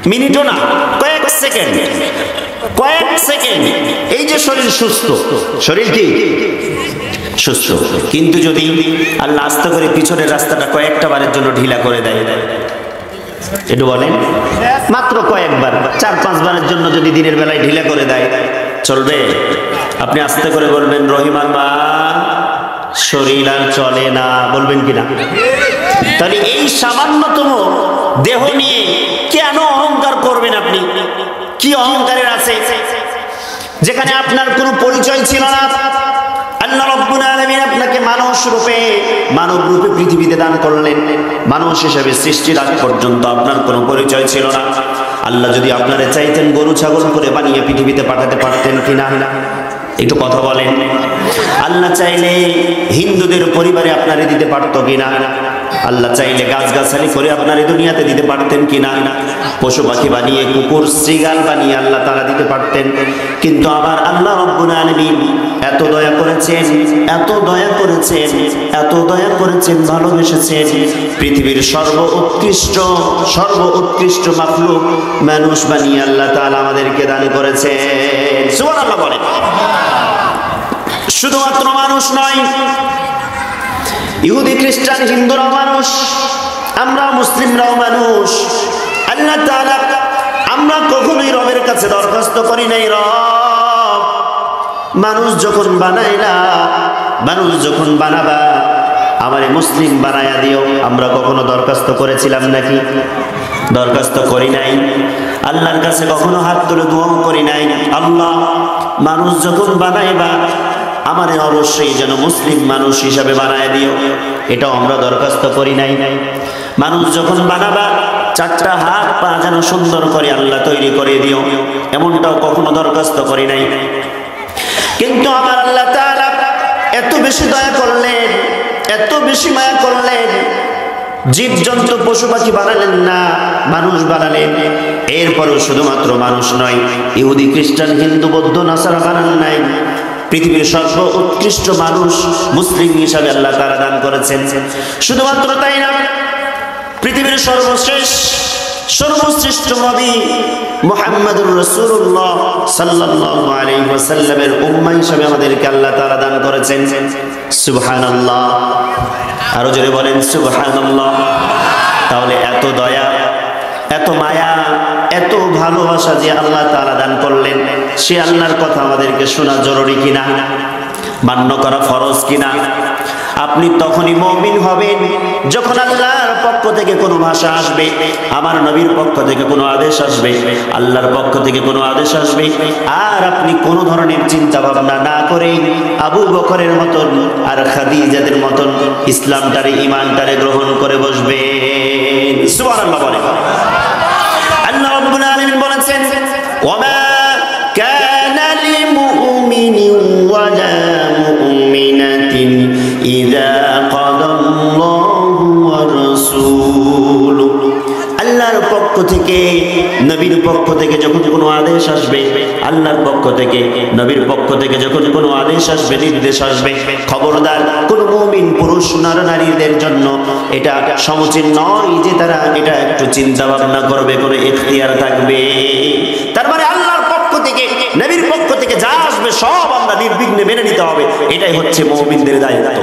মিনিটও না, কয়েক সেকেন্ড, কয়েক সেকেন্ড। এই যে শরীর সুস্থ, শরীর কি সুস্থ, কিন্তু যদি আল্লাহ আস্তে করে পিছনের রাস্তাটা কয়েকটা বারের জন্য ঢিলা করে দেয়, একটু বলেন, মাত্র কয়েকবার, 4-5 বারের জন্য যদি দিনের বেলায় ঢিলা করে দেয়, চলবে? আপনি আস্তে করে বলবেন, রহিমান মা শরীর আর চলে না, বলবেন কিনা? তাহলে এই সামান্যতম দেহ নিয়ে কেন অহংকার করবেন? আপনি কি অহংকারের আছে যেখানে আপনার কোনো পরিচয় ছিল না? আল্লাহ রাব্বুল আলামিন আপনাকে মানুষ রূপে, মানব রূপে পৃথিবীতে দান করলেন। মানুষ হিসেবে সৃষ্টির আগ পর্যন্ত আপনার কোনো পরিচয় ছিল না। আল্লাহ যদি আপনারে চাইতেন গরু ছাগল করে বানিয়ে পৃথিবীতে পাঠাতে পারতেন কিনা? একটু কথা বলেন। আল্লাহ চাইলে হিন্দুদের পরিবারে আপনারে দিতে পারতো কিনা? আল্লাহ চাইলে গাছগাছালি করে আপনারে দুনিয়াতে দিতে পারতেন কিনা? পশু পাখি বানিয়ে, কুকুর শ্রীগাল বানিয়ে আল্লাহ তারা দিতে পারতেন। কিন্তু আবার আল্লাহ রাব্বুল আলামিন এত দয়া করেছেন, এত দয়া করেছেন, এত দয়া করেছেন, ভালোবেসেছেন। পৃথিবীর সর্ব উৎকৃষ্ট মাখলুক মানুষ বানিয়ে আল্লাহ তাআলা আমাদেরকে দান করেছেন। সুবহানাল্লাহ বলেন। শুধুমাত্র মানুষ নয়, ইহুদি খ্রিস্টান হিন্দুরাও মানুষ, আমরা মুসলিমরাও মানুষ। আল্লাহ তাআলা, আমরা কখনোই রবের কাছে দরখাস্ত করি নাই, রব মানুষ যখন বানাইলা, মানুষ যখন বানাবা আমারে মুসলিম বানায়া দিও, আমরা কখনো দরখাস্ত করেছিলাম নাকি? দরখাস্ত করি নাই। আল্লাহর কাছে কখনো হাত তুলে দোয়াও করি নাই, আল্লাহ মানুষ যখন বানাইবা আমারে অবশ্যই যেন মুসলিম মানুষ হিসাবে বানায় দিও, এটাও আমরা দরখাস্ত করি নাই। মানুষ যখন বানাবা 4টা হাত পা যেন সুন্দর করে আল্লাহ তৈরি করে দিও, এমনটাও কখনো দরখাস্ত করি নাই। কিন্তু আমার আল্লাহ তাআলা এত বেশি দয়া করলেন, এত বেশি মায়া করলেন, জীবজন্তু পশু পাখি বানালেন না, মানুষ বানালেন। এরপরও শুধুমাত্র মানুষ নয়, ইহুদি খ্রিস্টান হিন্দু বৌদ্ধ নাসারা বানান নাই, পৃথিবীর সর্ব উৎকৃষ্ট মানুষ মুসলিম হিসাবে আল্লাহ তাআলা দান করেছেন। শুধুমাত্র তাই না, পৃথিবীর সর্বশ্রেষ্ঠ নবী মুহাম্মদুর রাসূলুল্লাহ সাল্লাল্লাহু আলাইহি ওয়াসাল্লামের উম্মাহ হিসাবে আমাদেরকে আল্লাহ তাআলা দান করেছেন। সুবহানাল্লাহ, আরো জোরে বলেন সুবহানাল্লাহ। তাহলে এত দয়া, এত মায়া, এত ভালোবাসা যে আল্লাহ তাআলা দান করলেন, সে আল্লাহর কথা আমাদেরকে শোনা জরুরি কিনা? মান্য করা ফরজ কিনা? আপনি তখনই মুমিন হবেন যখন আল্লাহর পক্ষ থেকে কোনো ভাষা আসবে, আমার নবীর পক্ষ থেকে কোনো আদেশ আসবে, আল্লাহর পক্ষ থেকে কোনো আদেশ আসবে, আর আপনি কোনো ধরনের চিন্তা ভাবনা না করে আবু বকরের মতন আর খাদিজাদের মতন ইসলামটারে, ঈমানটারে গ্রহণ করে বসবেন। সুবহানাল্লাহ বলেন। আল্লাহ রাব্বুল আলামিন বলেছেন, ওয়ামা কানা লিমুমিনিন ওয়ালা মুমিনাতিন ইযা কাদাল্লাহু ওয়া রাসূলুহু। আল্লাহর পক্ষ থেকে, নবীর পক্ষ থেকে যখন কোনো আদেশ আসবে, আল্লাহর পক্ষ থেকে, নবীর পক্ষ থেকে যখন কোনো আদেশ আসবে, নির্দেশ আসবে, খবরদার কোনো মুমিন পুরুষ নারীদের জন্য এটা সমীচীন নয় যে তারা এটা একটু চিন্তা ভাবনা করবে, কোনো ইখতিয়ার থাকবে। তার মানে আল্লাহর পক্ষ থেকে, নবীর পক্ষ থেকে যা আসবে সব আমরা নির্বিঘ্নে মেনে নিতে হবে, এটাই হচ্ছে মুমিনদের দায়িত্ব।